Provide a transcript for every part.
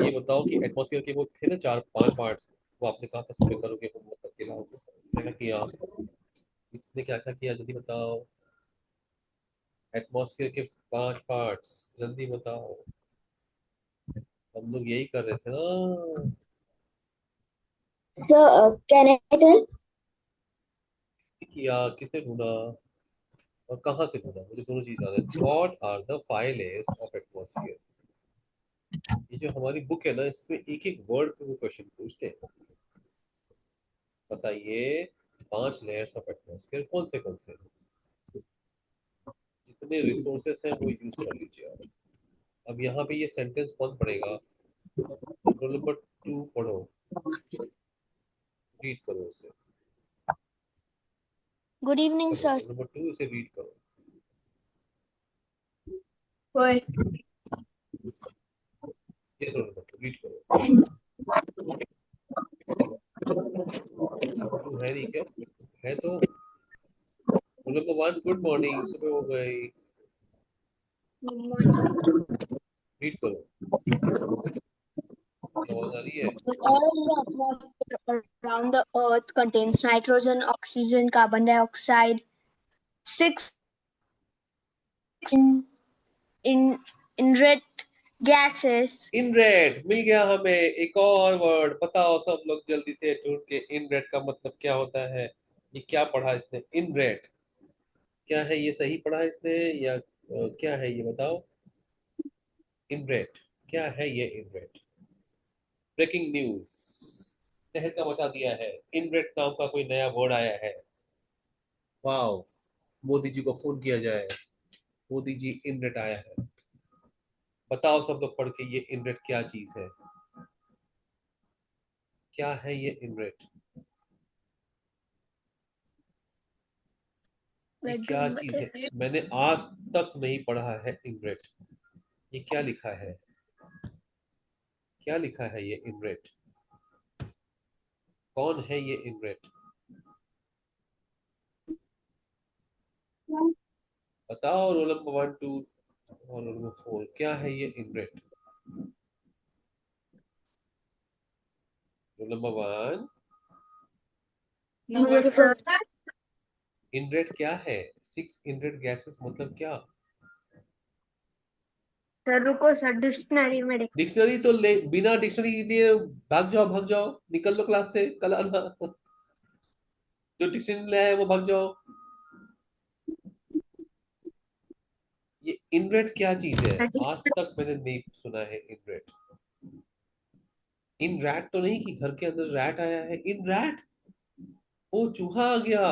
ये बताओ कि एटमॉस्फेयर के वो थे ना 4 5 पार्ट्स, वो आपने कहा था सुबह करोगे तो मतलब खिलाओ, क्या किया इसने, क्या क्या किया जल्दी बताओ। एटमॉस्फेयर के 5 पार्ट्स, जल्दी बताओ। हम लोग यही कर रहे थे ना। So, can I tell? किया किसने ढूंढा और कहाँ से ढूंढा, मुझे दोनों चीज याद है। What are the 5 layers of atmosphere. ये जो हमारी बुक है ना, इसमें एक एक वर्ड पे वो क्वेश्चन पूछते हैं। बताइए 5 लेयर्स ऑफ एटमॉस्फेयर कौन से हैं? जितने रिसोर्सेस हैं वो यूज कर लीजिए आप। अब यहाँ पे ये सेंटेंस कौन पढ़ेगा? रोल नंबर 2 पढ़ो, रीड करो इसे। Good evening, पढ़ो sir. रोल नंबर 2, इसे रीड करो। Why? ये रोल नंबर 2 रीड करो। नंबर 2 है नहीं क्या? है तो। रोल नंबर 1 गुड मॉर्निंग, सुबह हो गई, रीड करो। आवाज आ रही है? All of the atmosphere around the Earth contains nitrogen, oxygen, carbon dioxide, six in, in inert gases. इनरेड मिल गया हमें, एक और वर्ड बताओ सब लोग जल्दी से ढूंढ के। इनरेड का मतलब क्या होता है? ये क्या पढ़ा इसने? इनरेड क्या है? ये सही पढ़ा इसने या क्या है ये बताओ। इनरेड क्या है ये? इनरेड ब्रेकिंग न्यूज, तहलका मचा दिया है। इनरेड नाम का कोई नया वर्ड आया है। वाह, मोदी जी को फोन किया जाए। मोदी जी, इनरेड आया है। बताओ सब लोग पढ़ के, ये इनरेड क्या चीज है? क्या है ये इनरेड? ये क्या चीज है? मैंने आज तक नहीं पढ़ा है इनरेड। ये क्या लिखा है? क्या लिखा है ये इनरेड? कौन है ये इनरेड? बताओ रोल नंबर 1 2 और रोल नंबर 4, क्या है ये इनरेड? Roll number 1, Yes, sir. इनरेड क्या है? 6 इनरेड गैसेस मतलब क्या? सर रुको सर डिक्शनरी में देख। डिक्शनरी तो ले, बिना डिक्शनरी लिए भाग जाओ, निकल लो क्लास से, कल आना। जो डिक्शनरी लाया है वो भाग जाओ। ये इनरेड क्या चीज है? आज तक मैंने नहीं सुना है इनरेड। इन रैट तो नहीं कि घर के अंदर रैट आया है? इन रैट, ओ चूहा आ गया।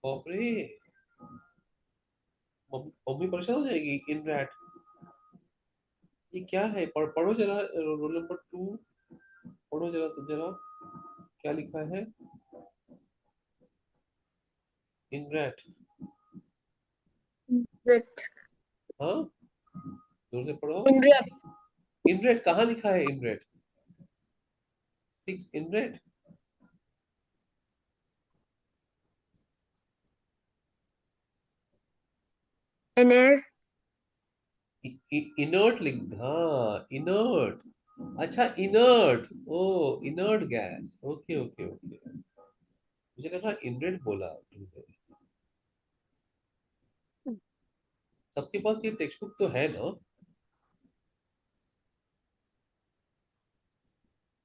बाप रे, मम्मी परेशान हो जाएगी। इन रैट ये क्या है? पढ़ो जरा रोल नंबर 2, पढ़ो जरा तो जरा, क्या लिखा है? In rat. With हाँ, जोर से पढ़ो। India. इन रैट कहाँ लिखा है? In rat, 6 in rat. In air. Inert लिख, हाँ इनर्ट। अच्छा इनर्ट, ओ inert gas, okay okay okay. मुझे लगा इनरेट बोला तुमने। सबके पास ये टेक्स्ट बुक तो है ना?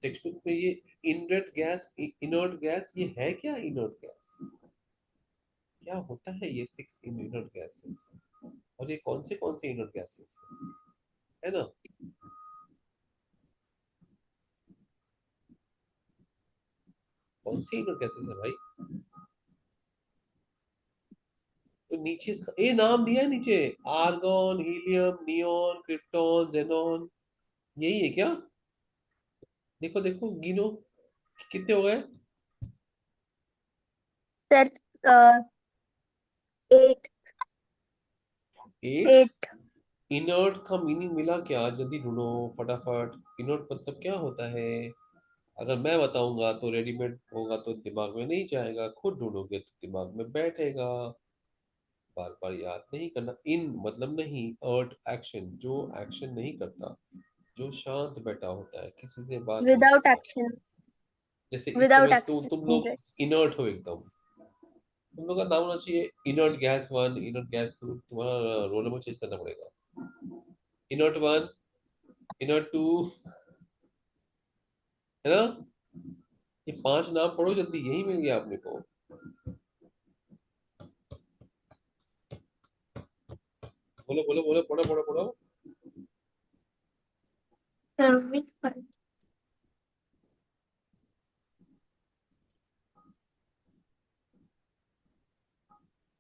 टेक्स्ट बुक में ये इनरेट गैस, इनर्ट गैस, ये है क्या इनर्ट गैस? क्या होता है ये 6 इनर्ट गैसेस? और ये कौन से इनर्ट गैसेस है ना? कौन सी इनर्ट गैसेस है भाई? तो नीचे ये नाम दिया है नीचे, argon, helium, neon, krypton, xenon, यही है क्या? देखो देखो गिनो, कितने हो गए? That's eight. 8। Eight. इनर्ट का मीनिंग मिला क्या? जल्दी ढूंढो फटाफट। इनर्ट मतलब क्या होता है? अगर मैं बताऊंगा तो रेडीमेड होगा तो दिमाग में नहीं जाएगा, खुद ढूंढोगे तो दिमाग में बैठेगा। बार बार याद नहीं करना। इन मतलब नहीं, अर्ट एक्शन, जो एक्शन नहीं करता, जो शांत बैठा होता है, किसी से बात नहीं विदाउट करता। एक्शन, जैसे इस समय विदाउट तुम एक्शन। लोग इनर्ट हो एकदम। तुम लोग का नाम होना चाहिए inert gas one, inert gas two. तुम्हारा रोल नंबर चेंज करना पड़ेगा। इनर्ट वन, इनर्ट टू, है ना? ये 5 नाम पढ़ो जल्दी, यही मिल गया आपने को। बोलो बोलो बोलो, पढ़ो पढ़ो पढ़ो।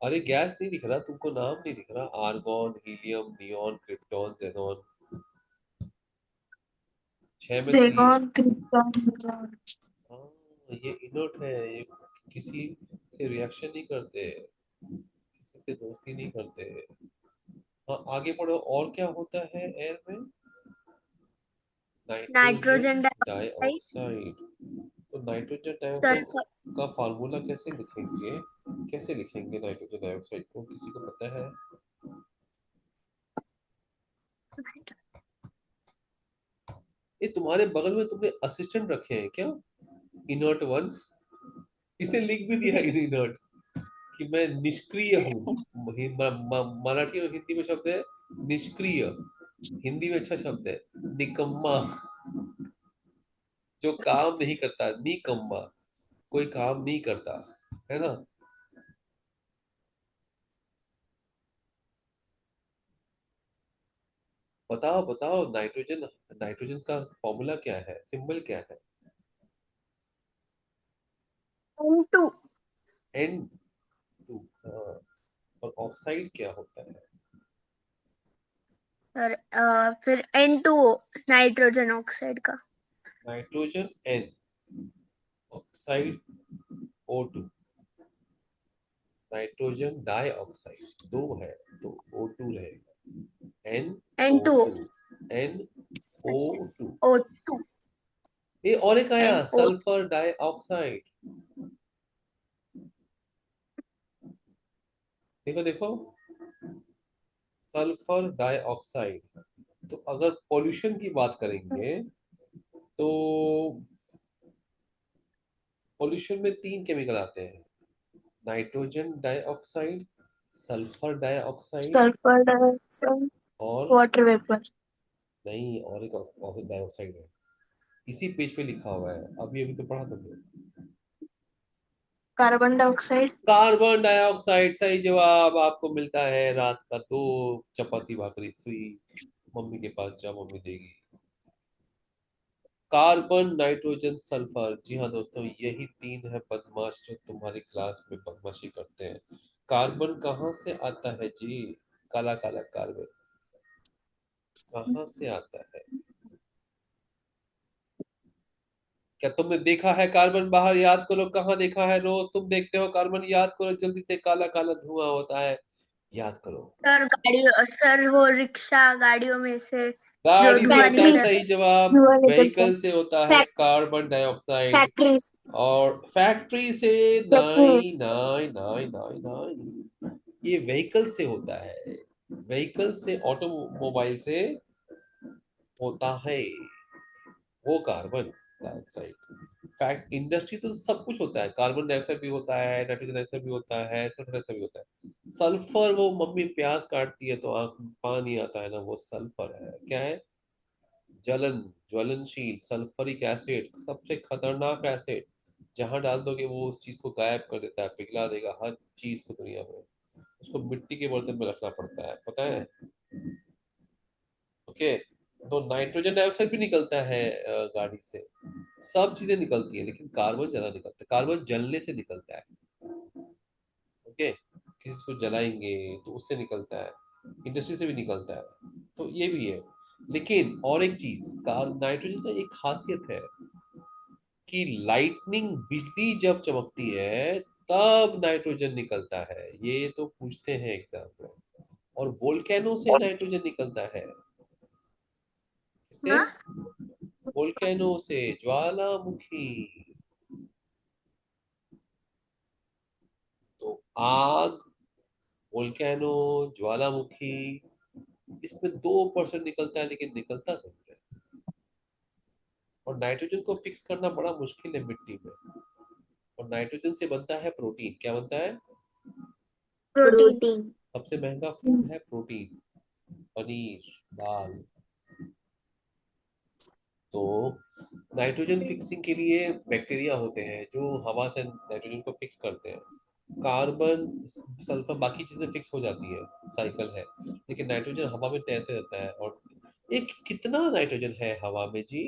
अरे गैस नहीं दिख रहा तुमको, नाम नहीं दिख रहा। Argon, helium, neon, krypton, xenon. 6 में 3 है। देगोन, क्रिप्टॉन। हाँ, ये इनर्ट है, ये किसी से रिएक्शन नहीं करते, किसी से दोस्ती नहीं करते। हाँ, आगे पढ़ो। और क्या होता है एयर में? Nitrogen nitrogen dioxide, dioxide. तो नाइट्रोजन डाइऑक्साइड सल्फर। का फार्मूला कैसे लिखेंगे? कैसे लिखेंगे नाइट्रोजन डाइऑक्साइड को, किसी को पता है? ये तुम्हारे बगल में तुमने असिस्टेंट रखे हैं क्या? इनर्ट वन, इसने लिख भी दिया इनर्ट, कि मैं निष्क्रिय हूँ। मराठी और हिंदी में शब्द है निष्क्रिय, हिंदी में अच्छा शब्द है निकम्मा, जो काम नहीं करता, निकम्मा, कोई काम नहीं करता, है ना? बताओ बताओ, नाइट्रोजन, नाइट्रोजन का फॉर्मूला क्या है, सिंबल क्या है? N2। N2। हाँ। और ऑक्साइड क्या होता है? और फिर N2O, नाइट्रोजन ऑक्साइड का। Nitrogen N, oxide O2। Nitrogen dioxide 2 है तो O2 रहेगा, N2O, NO2, NO2। O2, ये और एक आया, NO। Sulphur dioxide. देखो देखो, सल्फर डाइऑक्साइड। तो अगर पॉल्यूशन की बात करेंगे तो पॉल्यूशन में 3 केमिकल आते हैं, nitrogen dioxide, sulphur dioxide, sulphur dioxide, और वाटर वेपर। नहीं, और एक और डाइऑक्साइड है, इसी पेज पे लिखा हुआ है, अभी अभी तो पढ़ा तुमने। Carbon dioxide. कार्बन डाइऑक्साइड सही जवाब आपको मिलता है। रात का 2 चपाती भाकरी फ्री, मम्मी के पास जा, मम्मी देगी। कार्बन, नाइट्रोजन, सल्फर, जी हाँ दोस्तों, यही 3 है बदमाश जो तुम्हारी क्लास में बदमाशी करते हैं। कार्बन कहाँ से आता है जी? काला काला कार्बन कहाँ से आता है? क्या तुमने देखा है कार्बन बाहर? याद करो, कहाँ देखा है? रोज तुम देखते हो कार्बन, याद करो जल्दी से, काला काला धुआं होता है, याद करो। सर गाड़ियों, सर वो रिक्शा गाड़ियों में से जो गाड़ी से धुआं होता है, निकलता सही है। जवाब। धुआं निकलता है। व्हीकल से होता है फैक कार्बन डाइऑक्साइड। फैक्ट्रीज। और फैक्ट्री से? नहीं फैक्ट्रीज। नहीं नहीं नहीं नहीं, ये व्हीकल से होता है, व्हीकल से, ऑटोमोबाइल से होता है वो कार्बन डाइऑक्साइड। फैक्ट इंडस्ट्री तो सब कुछ होता है, कार्बन डाइऑक्साइड भी होता है, नाइट्रोजन डाइऑक्साइड भी होता है, सल्फर डाइऑक्साइड भी होता है। सल्फर वो मम्मी प्याज काटती है तो आंख में पानी आता है ना, वो सल्फर है। क्या है? जलन, ज्वलनशील सल्फरिक एसिड, सबसे खतरनाक एसिड। जहां डाल दोगे वो उस चीज को गायब कर देता है, पिघला देगा हर चीज को दुनिया में। उसको मिट्टी के बर्तन में रखना पड़ता है, पता है? ओके। तो नाइट्रोजन डाइऑक्साइड भी निकलता है गाड़ी से, सब चीजें निकलती है, लेकिन कार्बन ज्यादा निकलता है, कार्बन जलने से निकलता है। ओके, किसी को जलाएंगे तो उससे निकलता है, इंडस्ट्री से भी निकलता है, तो ये भी है। लेकिन और एक चीज, कार नाइट्रोजन का एक खासियत है कि लाइटनिंग, बिजली जब चमकती है तब नाइट्रोजन निकलता है, ये तो पूछते हैं एग्जाम में। और वोल्केनो से नाइट्रोजन निकलता है, इससे, हाँ। वोल्केनो से, ज्वालामुखी। तो आग वोल्केनो, ज्वालामुखी, इसमें 2% निकलता है लेकिन निकलता जरूर है। और नाइट्रोजन को फिक्स करना बड़ा मुश्किल है मिट्टी में। और नाइट्रोजन से बनता है प्रोटीन। क्या बनता है? प्रोटीन। सबसे महंगा फूड है प्रोटीन। पनीर, दाल। तो नाइट्रोजन फिक्सिंग के लिए बैक्टीरिया होते हैं जो हवा से नाइट्रोजन को फिक्स करते हैं। कार्बन, सल्फर, बाकी चीजें फिक्स हो जाती है, साइकिल है। लेकिन नाइट्रोजन हवा में तैरते रहता है। और एक कितना नाइट्रोजन है हवा में जी?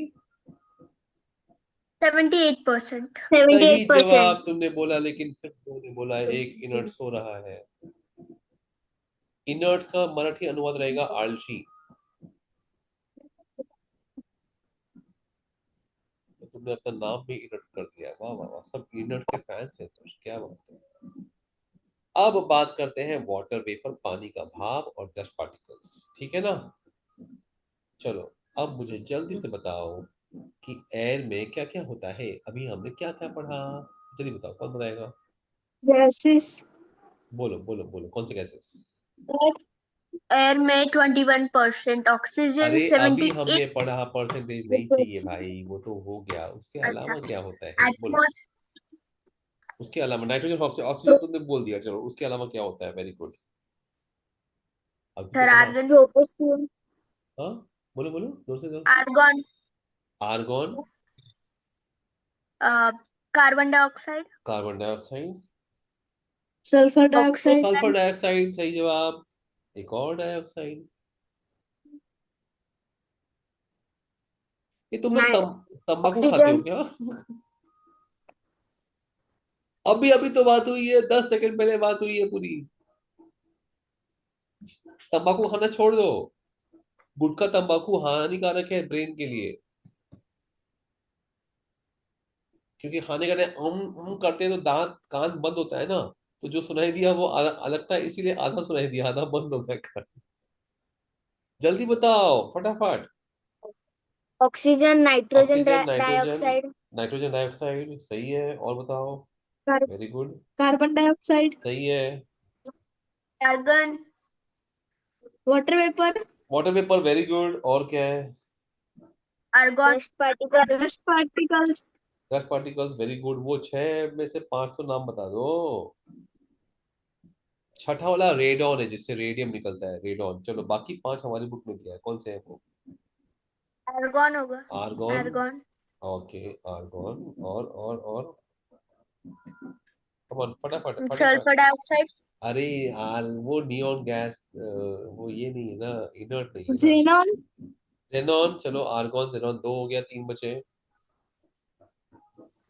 78%। सही 78%। जवाब तुमने बोला, लेकिन सिर्फ दो ने बोला है, एक इनर्ट सो रहा है। इनर्ट का मराठी अनुवाद रहेगा आलसी। तो तुमने अपना नाम भी इनर्ट कर दिया। वाह वाह वाह, सब इनर्ट के फैंस हैं तो क्या बात है। अब बात करते हैं वाटर वेपर, पानी का भाप और डस्ट पार्टिकल्स, ठीक है ना? चलो, अब मुझे जल्दी से बताओ कि एयर में क्या क्या होता है। अभी हमने क्या क्या पढ़ा? जल्दी बताओ, कौन बताएगा? गैसेस। बोलो बोलो बोलो, कौन से गैसेस? एयर में 21%, ऑक्सीजन अरे अभी 78। हमने पढ़ा, परसेंटेज नहीं चाहिए भाई, वो तो हो गया। उसके अच्छा। अलावा क्या होता है बोलो। एटमॉस उसके अलावा नाइट्रोजन, ऑक्सीजन, ऑक्सीजन तुमने बोल दिया, चलो उसके अलावा क्या होता है? Very good. अभी तो सर पढ़ा। आर्गन, ट्रोपोस्फियर, हाँ, बोलो बोलो, जोर से जोर। Argon, argon, carbon dioxide, carbon dioxide, sulphur dioxide, sulphur dioxide, सही जवाब। एक और डाइऑक्साइड। ये तुम लोग तंबाकू खाते हो ऑक्सीजन। क्या? अभी अभी तो बात हुई है, 10 सेकंड पहले बात हुई है पूरी। तंबाकू खाना छोड़ दो। गुटखा तंबाकू हानिकारक है ब्रेन के लिए। क्योंकि खाने का टाइम करते हैं तो दांत कान बंद होता है ना। तो जो सुनाई दिया वो अलगता है, इसीलिए आधा सुनाई दिया, आधा बंद हो गया कान। जल्दी बताओ फटाफट। Oxygen, nitrogen oxygen, nitrogen, dioxide, nitrogen dioxide, सही है। और बताओ। Very good. कार्बन डाइऑक्साइड, सही है। Argon, water vapour, water vapour, very good. और क्या है? Argon, dust particle, dust particles, gas particles, very good. वो छह में से पांच तो नाम बता दो। छठा वाला रेडॉन है, जिससे रेडियम निकलता है, रेडॉन। चलो, बाकी पांच हमारी बुक में दिया है, कौन से हैं वो? आर्गन होगा। आर्गन। Argon, okay, argon. और कमान, फटाफट फटाफट। सल्फर डाइऑक्साइड, अरे यार, वो नियॉन गैस, वो ये नहीं है ना, इनर्ट नहीं है ना। xenon, xenon. चलो, आर्गन जेनॉन, दो हो गया, तीन बचे।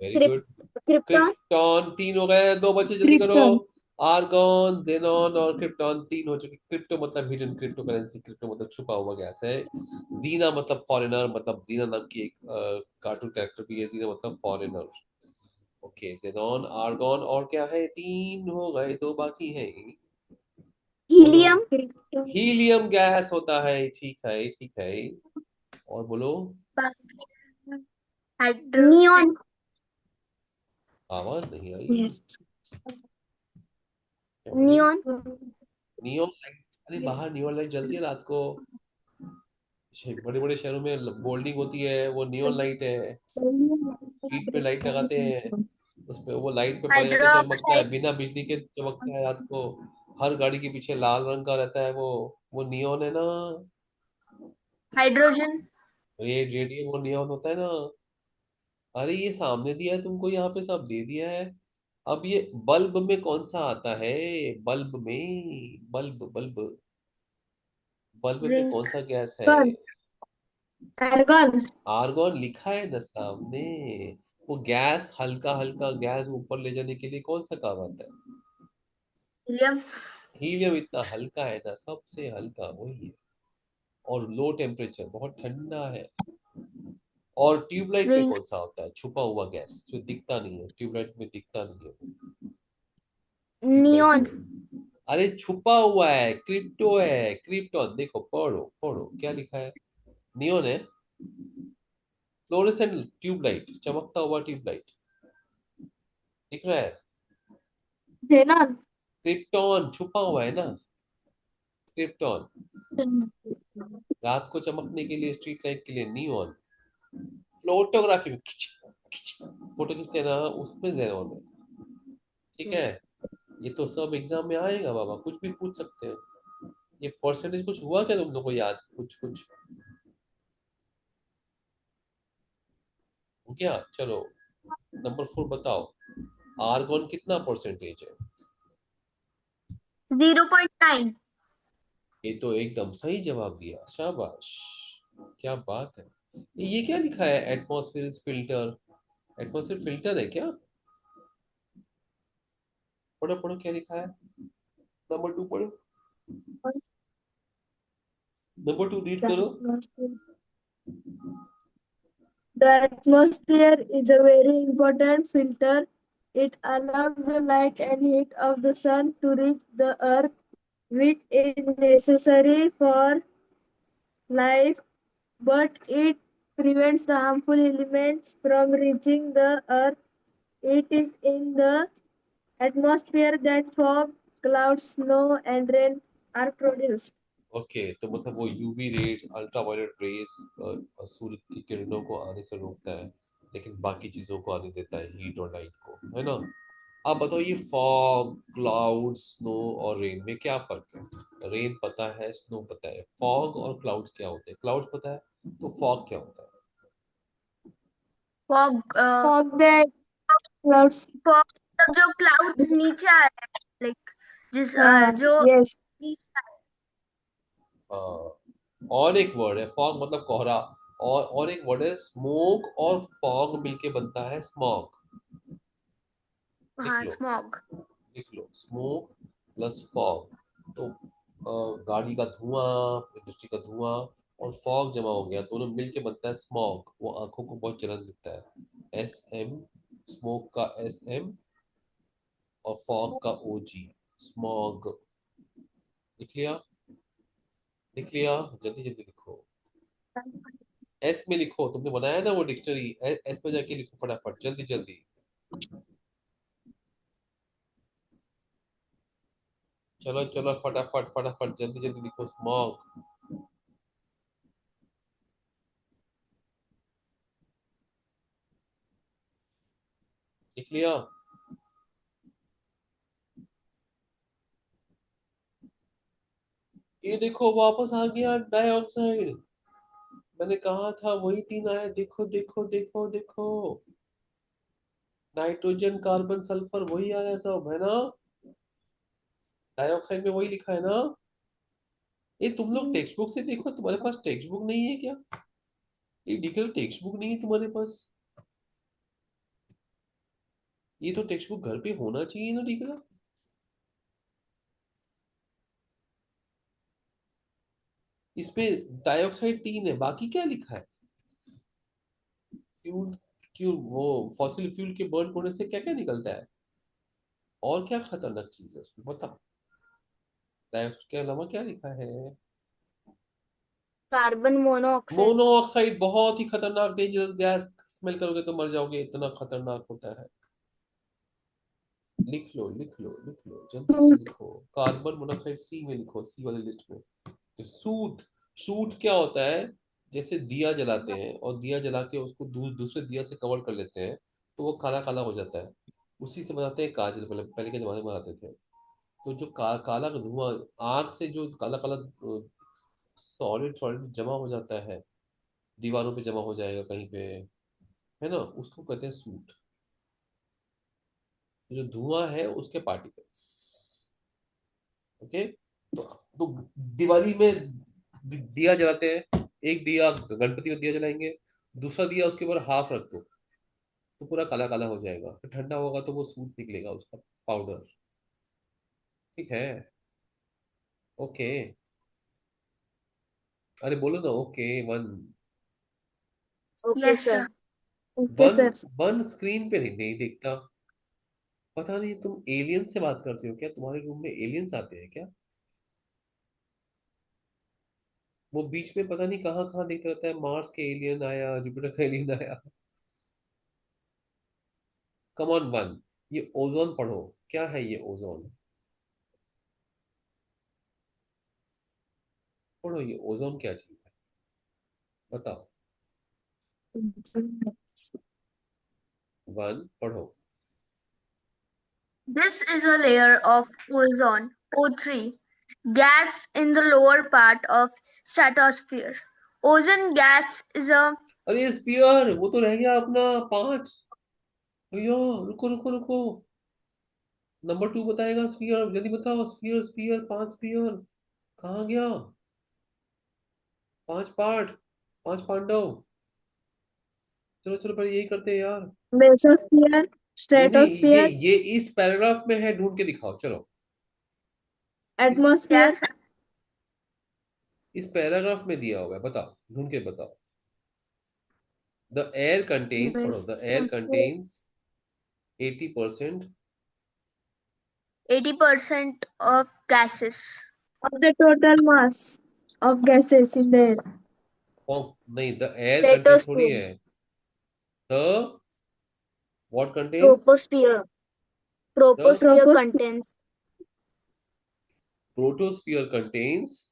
वेरी क्रिप गुड। क्रिप्टॉन, क्रिप्टॉन, तीन हो गए, दो बचे, जल्दी करो। क्रिप्टॉन, आर्गन, जेनॉन और क्रिप्टॉन, तीन हो चुके। क्रिप्टो मतलब हिडन क्रिप्टो करेंसी, क्रिप्टो मतलब छुपा हुआ गैस है। जीना मतलब फॉरेनर, मतलब जीना नाम की एक कार्टून कैरेक्टर भी है, जीना मतलब फॉरेनर। ओके, जेनॉन, आर्गन, और क्या है? तीन हो गए, दो बाकी है। बोलो। हीलियम, हीलियम गैस होता है, ठीक है ठीक है। और बोलो। नियॉन, आवाज नहीं आई। यस, क्या बोली? Neon, neon light. अरे बाहर नियॉन लाइट जलती है रात को। बड़े बड़े शहरों में बोल्डिंग होती है, वो नियॉन लाइट है। स्ट्रीट पे लाइट लगाते हैं, उस पे वो लाइट पे पड़ेगा तो चमकता है, हाइड्रोक्साइड, बिना बिजली के चमकता है रात को। हर गाड़ी के पीछे लाल रंग का रहता है वो नियॉन है ना। हाइड्रोजन, रेडियम और नियॉन होता है ना। अरे ये सामने दिया है तुमको, यहाँ पे सब दे दिया है। अब ये बल्ब में कौन सा आता है? बल्ब में, बल्ब बल्ब, बल्ब में कौन जिंक, सा गैस है? आर्गन, आर्गन, आर्गन लिखा है ना सामने। वो गैस, हल्का हल्का गैस ऊपर ले जाने के लिए कौन सा काम आता है? हीलियम, हीलियम इतना हल्का है ना, सबसे हल्का वही है। और लो टेम्परेचर, बहुत ठंडा है। और ट्यूबलाइट में जिंक, कौन सा होता है छुपा हुआ गैस, जो दिखता नहीं है? ट्यूबलाइट में दिखता नहीं है। ट्यूबलाइट नियॉन, में, अरे छुपा हुआ है, क्रिप्टो है, क्रिप्टॉन। देखो, पढ़ो पढ़ो, क्या लिखा है? नियोन है। फ्लोरेसेंट ट्यूबलाइट, चमकता हुआ ट्यूबलाइट, दिख रहा है? xenon, क्रिप्टॉन छुपा हुआ है ना, क्रिप्टॉन। रात को चमकने के लिए, स्ट्रीट लाइट के लिए नियॉन। फोटोग्राफी में खिंच खिंच फोटो खींचते हैं ना, उसमें जेनॉन है। ठीक है। ये तो सब एग्जाम में आएगा बाबा, कुछ भी पूछ सकते हैं। ये परसेंटेज कुछ हुआ क्या तुम लोग को याद, कुछ कुछ हो गया? चलो, नंबर 4 बताओ। आर्गन कितना परसेंटेज है? 0.9। ये तो एकदम सही जवाब दिया, शाबाश। क्या बात है। ये क्या लिखा है, एटमॉस्फेयर फिल्टर? एटमॉस्फेयर फिल्टर है क्या? पढ़ो पढ़ो, क्या लिखा है? नंबर 2 पढ़ो। नंबर 2 रीड करो। The atmosphere is a very important filter. It allows the light and heat of the sun to reach the earth, which is necessary for life, but it prevents the harmful elements from reaching the earth. It is in the atmosphere that fog, clouds, snow, and rain are produced. Okay, तो मतलब वो UV rays, ultraviolet rays सूर्य की किरणों को आने से रोकता है, लेकिन बाकी चीजों को आने देता है, हीट और लाइट को, है ना? आप बताओ, ये फॉग, क्लाउड, स्नो और रेन में क्या फर्क है? रेन पता है, स्नो पता है, फॉग और क्लाउड्स क्या होते हैं? क्लाउड्स पता है, तो फॉग क्या होता है? Fog Fog that clouds. Fog मतलब जो क्लाउड्स नीचे आ रहे हैं, लाइक जिस जो Yes. और एक वर्ड है, फॉग मतलब कोहरा। और एक वर्ड है स्मोक, और फॉग मिलके बनता है स्मॉग। लिख हाँ, लो, स्मॉग। लिख लो, स्मोक प्लस फॉग। तो गाड़ी का धुआं, इंडस्ट्री का धुआं और फॉग जमा हो गया, दोनों मिलके बनता है स्मॉग। वो आंखों को बहुत जलन देता है। SM, स्मोक का SM, और फॉग का OG, स्मॉग। लिख लिया? लिख लिया? जल्दी जल्दी लिखो। एस में लिखो, तुमने बनाया ना वो डिक्शनरी, एस में जाके लिखो फटाफट, जल्दी जल्दी। चलो चलो, फटाफट फटाफट, जल्दी जल्दी लिखो, स्मॉग। लिख लिया? ये देखो, वापस आ गया डाइऑक्साइड। मैंने कहा था वही तीन आए, देखो देखो देखो देखो। नाइट्रोजन, कार्बन, सल्फर, वही आया सब, है ना? डाइऑक्साइड में वही लिखा है ना? ये तुम लोग टेक्स्ट बुक से देखो, तुम्हारे पास टेक्स्ट बुक नहीं है क्या? ये डिटेल टेक्स्ट बुक नहीं है तुम्हारे पास? ये तो टेक्स्ट बुक घर पे होना चाहिए ना, डिटेल। इसमें डाइऑक्साइड 3 है, बाकी क्या लिखा है? फ्यूल, क्यों वो फॉसिल फ्यूल के बर्न होने से क्या क्या निकलता है? और क्या खतरनाक चीज है उसमें, बताओ। डाइऑक्साइड के अलावा क्या लिखा है? Carbon monoxide. मोनोऑक्साइड, बहुत ही खतरनाक डेंजरस गैस। स्मेल करोगे तो मर जाओगे, इतना खतरनाक होता है। लिख लो लिख लो लिख लो, जल्दी से लिखो। कार्बन मोनोऑक्साइड सी में लिखो, सी वाली लिस्ट में। तो सूट, सूट क्या होता है? जैसे दिया जलाते हैं और दिया जला के उसको दूसरे दिया से कवर कर लेते हैं, तो वो काला काला हो जाता है। उसी से बनाते हैं काजल, पहले पहले के जमाने में बनाते थे। तो जो काला धुआं, आग से जो काला काला सॉलिड सॉलिड जमा हो जाता है, दीवारों पे जमा हो जाएगा कहीं पे, है ना, उसको कहते हैं सूट। जो धुआं है उसके पार्टिकल्स। ओके। तो दिवाली में दिया जलाते हैं, एक दिया गणपति में दिया जलाएंगे, दूसरा दिया उसके ऊपर हाफ रख दो, तो पूरा काला काला हो जाएगा, फिर ठंडा होगा तो वो सूट निकलेगा उसका, पाउडर। ठीक है? ओके। अरे बोलो ना, okay one. Okay, yes sir. Sir. Okay, one, sir. One screen पे नहीं, नहीं दिखता। पता नहीं, तुम एलियन से बात करते हो क्या? तुम्हारे रूम में एलियंस आते हैं क्या? वो बीच में पता नहीं कहाँ कहाँ दिख रहता है, मार्स के एलियन आया, जुपिटर का एलियन आया। Come on one. ये ओजोन पढ़ो, क्या है ये ओजोन? पढ़ो, ये ओजोन क्या चीज है बताओ। वन पढ़ो। This is a layer of ozone, O3, gas in the lower part of stratosphere. Ozone gas is a अरे स्पीयर वो तो रह गया अपना 5। भैया रुको रुको रुको, नंबर 2 बताएगा स्पीयर, जल्दी बताओ। स्पीयर स्पीयर 5 स्पीयर कहाँ गया? 5 पार्ट, 5 पांडव। चलो चलो पहले यही करते हैं यार। मेसोस्फीयर, नहीं नहीं, ये स्ट्रेटोस्फीयर, ये इस पैराग्राफ में है, ढूंढ के दिखाओ चलो। इस एटमॉस्फेयर। gas. इस पैराग्राफ में दिया हुआ है, बताओ ढूंढ के बताओ। द एयर कंटेन्स, पढ़ो, the air mesosphere contains 80%। 80% of gases. of the total mass of gases in the air. नहीं, द एयर कंटेन थोड़ी Stratosphere, है। The what contains? troposphere, the troposphere contains troposphere contains.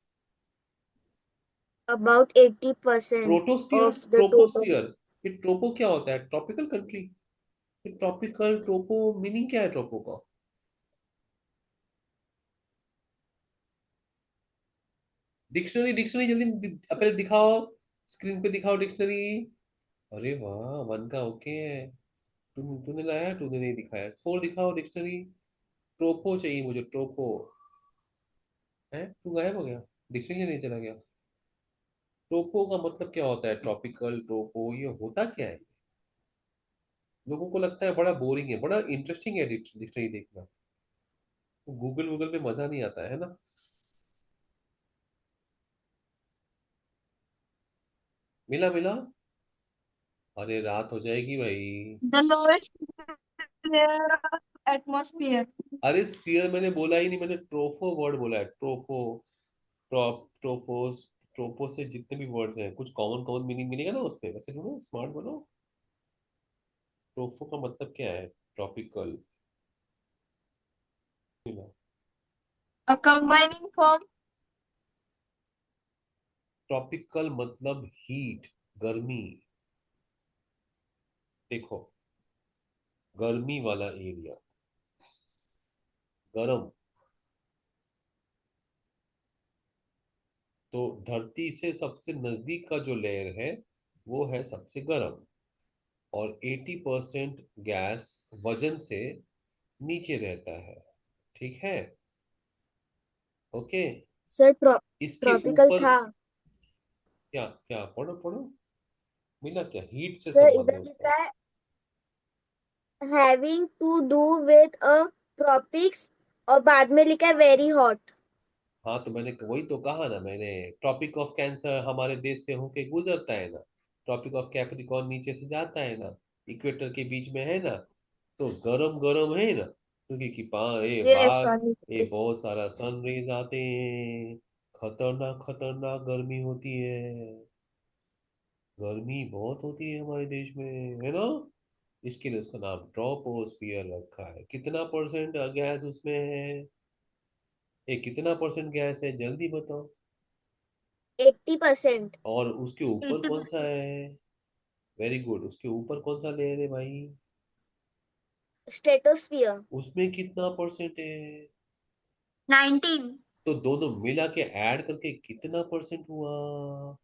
about 80% troposphere, of the total. Troposphere. ये tropo क्या होता है? Tropical country. ये tropical, tropo meaning क्या है ट्रोपो का? डिक्शनरी, डिक्शनरी जल्दी पहले दिखाओ, स्क्रीन पे दिखाओ डिक्शनरी। अरे वाह, वन का ओके है। तूने लाया, तूने नहीं दिखाया। 4 दिखाओ डिक्शनरी। ट्रोपो चाहिए मुझे, ट्रोपो। है तू गायब हो गया, डिक्शनरी नहीं चला गया। ट्रोपो का मतलब क्या होता है? ट्रॉपिकल, ट्रोपो, ये होता क्या है? लोगों को लगता है बड़ा बोरिंग है, बड़ा इंटरेस्टिंग है डिक्शनरी देखना। गूगल वूगल में मजा नहीं आता है ना। मिला मिला। अरे रात हो जाएगी भाई। The lowest layer of atmosphere. अरे स्फीयर मैंने बोला ही नहीं, मैंने ट्रोफो वर्ड बोला है, ट्रोफो। ट्रोपोस। ट्रोपो से जितने भी वर्ड्स हैं कुछ कॉमन कॉमन मीनिंग मिलेगा ना उस पे, वैसे बोलो, स्मार्ट बोलो। ट्रोफो का मतलब क्या है? Tropical. A combining form. Tropical मतलब हीट, गर्मी। देखो, गर्मी वाला एरिया, गरम। तो धरती से सबसे नजदीक का जो लेयर है वो है सबसे गर्म। और 80% गैस वजन से नीचे रहता है। ठीक है? ओके। सर इसके ट्रॉपिकल ऊपर था। क्या क्या, पढ़ो पढ़ो। मिला क्या? हीट से सर संबंध है इधर उसका। लिखा है having to do with a tropics और बाद में लिखा है वेरी हॉट। हाँ तो मैंने वही तो कहा ना मैंने। ट्रॉपिक ऑफ कैंसर हमारे देश से होके गुजरता है ना। ट्रॉपिक ऑफ कैप्रिकॉर्न नीचे से जाता है ना, इक्वेटर के बीच में है ना। तो गरम गरम है ना, क्योंकि कि ये ये बाहर सॉरी। ये बहुत सारा सन रेज आते हैं। खतरनाक खतरनाक गर्मी होती है। गर्मी बहुत होती है हमारे देश में, है ना। इसके लिए उसका नाम ट्रोपोस्फियर रखा है। कितना परसेंट गैस उसमें है? ये कितना परसेंट गैस है जल्दी बताओ। 80%। और उसके ऊपर कौन सा 80%. है? वेरी गुड, उसके ऊपर कौन सा लेयर है भाई? स्ट्रेटोस्फियर। उसमें कितना परसेंट है? 19. तो दोनों मिला के ऐड करके कितना परसेंट हुआ?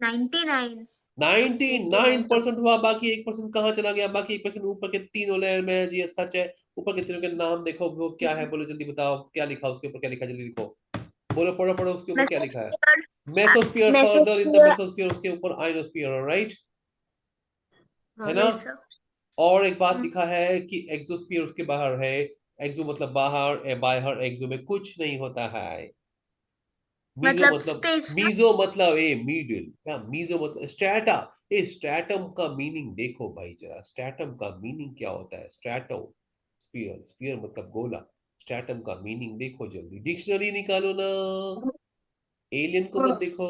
99. 99। 99% हुआ। बाकी 1% कहाँ चला गया? बाकी 1% ऊपर के तीनों लेयर में है जी, ये सच है। ऊपर के तीनों के नाम देखो, वो क्या है बोलो जल्दी बताओ। क्या लिखा उसके ऊपर? क्या लिखा जल्दी लिखो। बोलो, पढ़ो पढ़ो, उसके ऊपर क्या लिखा है? Mesosphere. Mesosphere, further in the mesosphere. Mesosphere उसके ऊपर आइनोस्फीयर, राइट? है हाँ। ना। Yes, sir. और एक बात Hmm. लिखा है कि एक्सोस्फीयर उसके बाहर है। एक्सो मतलब बाहर, बाहर, एक्सो में कुछ नहीं होता है। मीजो मतलब मतलब, space ना. मीजो मतलब मिडिल, क्या मीजो मतलब? स्ट्रेटा। ये स्ट्रेटम का मीनिंग देखो भाई जरा, स्ट्रेटम का मीनिंग क्या होता है? स्ट्रेटो स्फीयर, स्फीयर मतलब गोला। स्ट्रेटम का मीनिंग देखो जल्दी, डिक्शनरी निकालो ना। एलियन को मत देखो।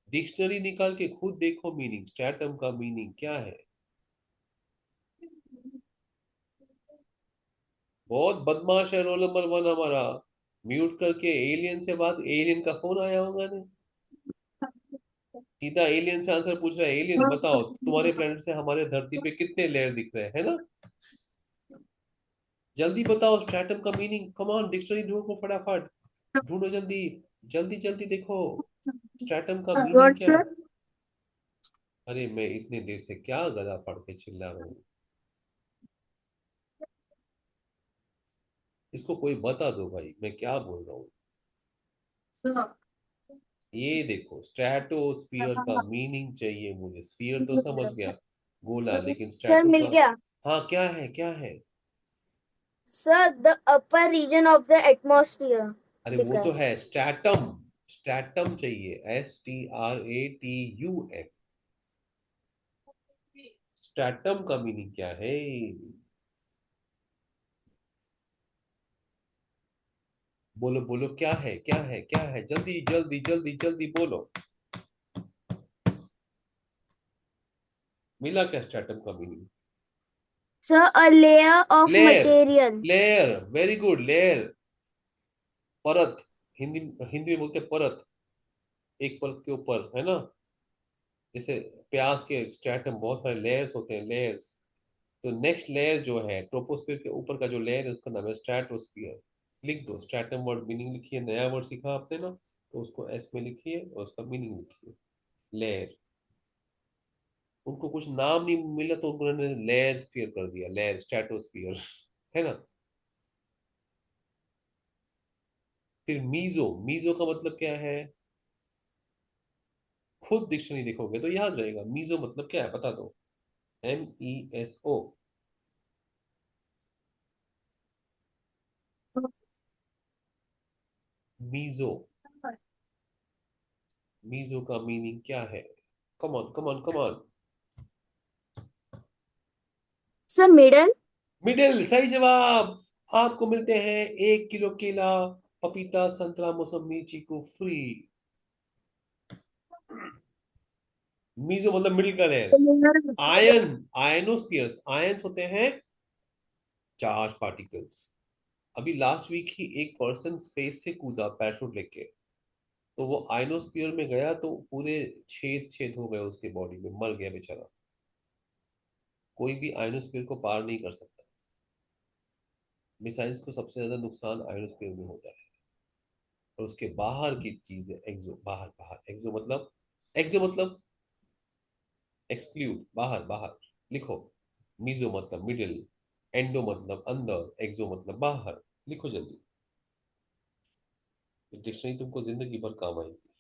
डिक्शनरी निकाल के खुद देखो मीनिंग, स्ट्रेटम का मीनिंग क्या है। बहुत बदमाश है रोल नंबर 1 हमारा। म्यूट करके एलियन से बात, एलियन का फोन आया होगा ने, सीधा एलियन से आंसर पूछ रहा है। एलियन बताओ तुम्हारे प्लेनेट से हमारे धरती पे कितने लेयर दिख रहे हैं, है ना? जल्दी बताओ स्ट्रैटम का मीनिंग, कम ऑन डिक्शनरी ढूंढो फटाफट, ढूंढो जल्दी, जल्दी जल्दी देखो स्ट्रैटम का मीनिंग What, क्या है। sir? अरे मैं इतनी देर से क्या गला पढ़ के चिल्ला रहा हूँ, इसको कोई बता दो भाई मैं क्या बोल रहा हूँ। ये देखो स्ट्रैटोस्फियर का मीनिंग चाहिए मुझे, स्फीयर तो समझ गया, गोला, लेकिन सर स्ट्रैटो मिल का। गया। हाँ क्या है क्या है? Sir the upper region of the atmosphere अरे वो लिखा तो है। है स्ट्रैटम, स्ट्रैटम चाहिए, STRATUM। स्ट्रैटम का मीनिंग क्या है? बोलो बोलो क्या है क्या है क्या है, जल्दी जल्दी जल्दी जल्दी बोलो। मिला क्या स्ट्रैटम का meaning? Sir a layer of layer, material. Layer, very good, layer, परत। हिंदी, हिंदी में बोलते हैं परत, एक परत के ऊपर, है ना? जैसे प्याज के स्ट्रैटम बहुत सारे लेयर्स होते हैं, लेयर्स। तो नेक्स्ट लेयर जो है ट्रोपोस्फियर के ऊपर का जो लेयर है उसका नाम है स्ट्रैटोस्फियर। लिख दो स्ट्रैटम, वर्ड मीनिंग लिखिए, नया वर्ड सीखा आपने ना, तो उसको एस में लिखिए और उसका मीनिंग लिखिए, लेयर। उनको कुछ नाम नहीं मिला तो उन्होंने लेयर स्फीयर कर दिया, लेयर स्ट्रैटोस्फियर, है ना? फिर मीजो, मीजो का मतलब क्या है? खुद डिक्शनरी देखोगे तो याद रहेगा, मीजो मतलब क्या है बता दो। MESO। मीजो, मीजो का मीनिंग क्या है? Come on come on come on. Sir middle. Middle, सही जवाब। आपको मिलते हैं 1 किलो केला, पपीता, संतरा, मौसमी, चीकू फ्री। मीजो मतलब मिडिल का लेयर। आयन, आयनोस्फियर्स, आयन्स होते हैं चार्ज पार्टिकल्स। अभी लास्ट वीक ही एक पर्सन स्पेस से कूदा पैराशूट लेके, तो वो आयनोस्फीयर में गया तो पूरे छेद छेद हो गए उसके बॉडी में, मर गया बेचारा। कोई भी आयनोस्फीयर को पार नहीं कर सकता। मिसाइल्स को सबसे ज्यादा नुकसान आयनोस्फीयर में होता है, और उसके बाहर की चीज है एक्सो, बाहर बाहर, एक्सो मतलब, एक्सो मतलब एक्सक्लूड, बाहर बाहर। लिखो, मीजो मतलब मिडिल, एंडो मतलब अंदर, एक्सो मतलब बाहर। लिखो जल्दी, डिक्शनरी तुमको जिंदगी भर काम आएगी।